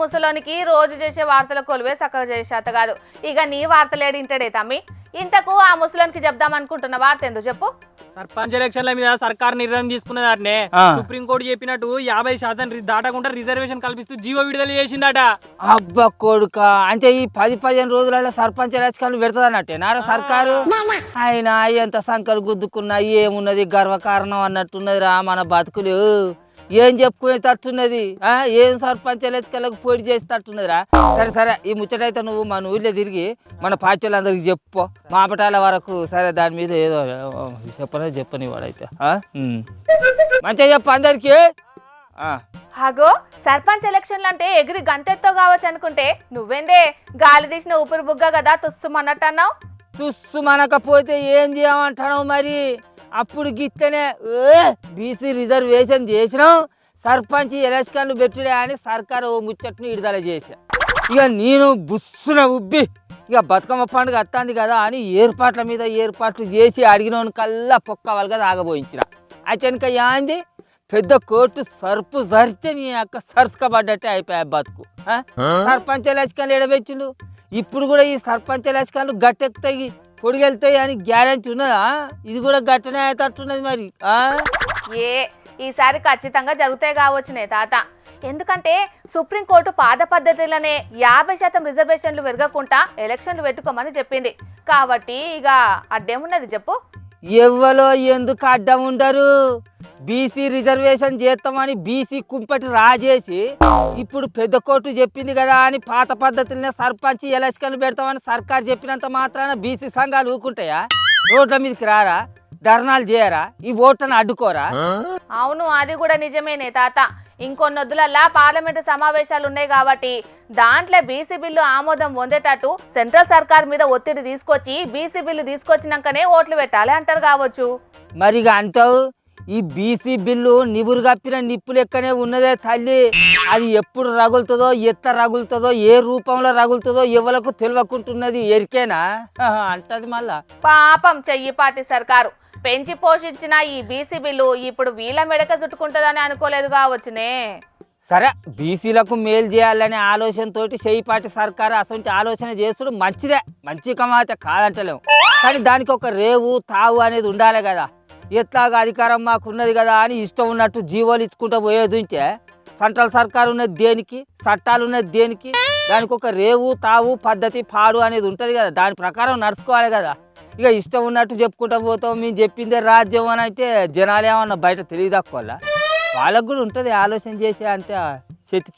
ముసలోనికి రోజు చేసే వార్తల కొలువే చక్కగా చేసేత కాదు. ఇక నీ వార్తలేడు ఇంటడే తమ్మి. ఇంతకు ఆ ముసలోనికి చెప్దాం అనుకుంటున్న వార్త ఎందుకు చెప్పు. సర్పంచ్ ఎలక్షన్ల మీద సర్కార్ నిర్ణయం తీసుకున్నదాటనే సుప్రీంకోర్టు చెప్పినట్టు 50% దాటకుండా రిజర్వేషన్ కల్పిస్తూ జీవో విడుదల చేసిందట. అబ్బా కొడుక, అంటే ఈ 10-15 రోజులలో సర్పంచ్ ఎలక్షన్లు పెడతాదన్నట్టే నారా సర్కారు. ఆయన ఎంత సంకలు గుద్దుకున్నా ఏమున్నది గర్వకారణం అన్నట్టున్నది రా మన బతుకులు. ఏం చెప్పుకునేటట్టున్నది, ఏం సర్పంచ్ ఎలక్షన్లకు పోటీ చేసేటట్టున్నది రా. సరే ఈ ముచ్చటైతే నువ్వు మన ఊళ్ళో తిరిగి మన పార్టీ వాళ్ళందరికి చెప్పు, మాపటాల వరకు. సరే దాని మీద ఏదో చెప్పని వాడైతే మంచిగా చెప్పు అందరికి. హగో సర్పంచ్ ఎలక్షన్లు అంటే ఎగిరి గంతెత్తో కావచ్చు అనుకుంటే నువ్వేందే గాలి తీసిన ఊపిరి బుగ్గ కదా తుస్సుమన్నట్టు అన్నావు. తుస్సుమనకపోతే ఏం చేయమంటావు మరి? అప్పుడు గిట్లనే బీసీ రిజర్వేషన్ చేసినాం, సర్పంచ్ ఎలక్షన్లు పెట్టుడే అని సర్కారు ముచ్చట్ని విడుదల చేశా. ఇక నేను బుస్సున ఉబ్బి ఇక బతుకమ్మ పండుగ వస్తుంది కదా అని ఏర్పాట్ల మీద ఏర్పాట్లు చేసి అడిగినోని కల్లా పొక్క వాళ్ళగా తాగబోయించిన. అచ్చనక యాంది పెద్ద కోర్టు సర్పు జరితే నీ అక్క సరుసుకబడ్డట్టే అయిపోయా బతుకు. సర్పంచ్ ఎలక్షన్లు ఎడబెచ్చిండు. ఇప్పుడు కూడా ఈ సర్పంచ్ ఎలక్షన్లు గట్టెక్కుతాయి పొడిగెళ్తాయి అని గ్యారెంటీ ఉన్నదా? ఇది కూడా గట్టనే అయ్యేటట్టున్నది మరి. ఈసారి ఖచ్చితంగా జరుగుతాయి కావచ్చునే తాత. ఎందుకంటే సుప్రీంకోర్టు పాత పద్ధతిలోనే 50% రిజర్వేషన్లు పెరగకుండా ఎలక్షన్లు పెట్టుకోమని చెప్పింది కాబట్టి ఇక అడ్డేమున్నది చెప్పు. ఎవ్వలో ఎందుకు అడ్డం ఉండరు? బీసీ రిజర్వేషన్ చేస్తామని బీసీ కుంపటి రాజేసి ఇప్పుడు పెద్ద కోర్టు చెప్పింది కదా అని పాత పద్ధతులనే సర్పంచ్ ఎలక్షన్లు పెడతామని సర్కారు చెప్పినంత మాత్రాన బీసీ సంఘాలు ఊరుకుంటాయా? రోడ్ల మీదకి రారా? ధర్నాలు చేయరా? ఈ ఓట్లను అడ్డుకోరా? అవును, అది కూడా నిజమేనే తాత. ఇంకొన్నొద్దులల్లా పార్లమెంటు సమావేశాలు ఉన్నాయి కాబట్టి దాంట్లో బీసీ బిల్లు ఆమోదం పొందేటట్టు సెంట్రల్ సర్కార్ మీద ఒత్తిడి తీసుకొచ్చి బీసీ బిల్లు తీసుకొచ్చినాకనే ఓట్లు పెట్టాలి అంటారు కావచ్చు. మరి అంటావు ఈ బీసీ బిల్లు నివురు కప్పిన నిప్పు లెక్కనే ఉన్నదే తల్లి. అది ఎప్పుడు రగులుతుందో, ఎట్లా రగులుతుందో, ఏ రూపంలో రగులుతుందో ఎవరికి తెలియకుంటున్నది. ఎరికేనా అంటది మళ్ళా. పాపం చెయ్యిపాటి సర్కారు పెంచి పోషించిన ఈ బీసీ బిల్లు ఇప్పుడు వీళ్ళ మెడక చుట్టుకుంటుందని అనుకోలేదు కావచ్చునే. సరే బీసీలకు మేలు చేయాలనే ఆలోచనతోటి చెయ్యిపాటి సర్కారు అసలు ఆలోచన చేస్తుడు మంచిదే, మంచి కమాతే కాదంటలేము. కానీ దానికి ఒక రేవు తావు అనేది ఉండాలి కదా. ఎట్లాగా అధికారం మాకున్నది కదా అని ఇష్టం ఉన్నట్టు జీవోలు ఇచ్చుకుంటూ పోయేది ఉంటే సెంట్రల్ సర్కారు ఉన్నది దేనికి, చట్టాలు ఉన్నది దేనికి? దానికి ఒక రేవు తావు పద్ధతి పాడు అనేది ఉంటుంది కదా, దాని ప్రకారం నడుచుకోవాలి కదా. ఇక ఇష్టం ఉన్నట్టు చెప్పుకుంటూ పోతాం, మేము చెప్పిందే రాజ్యం అని అంటే జనాలు ఏమన్నా బయట తెలియదక్కువల్ల వాళ్ళకు కూడా ఉంటుంది ఆలోచన చేసే అంతే.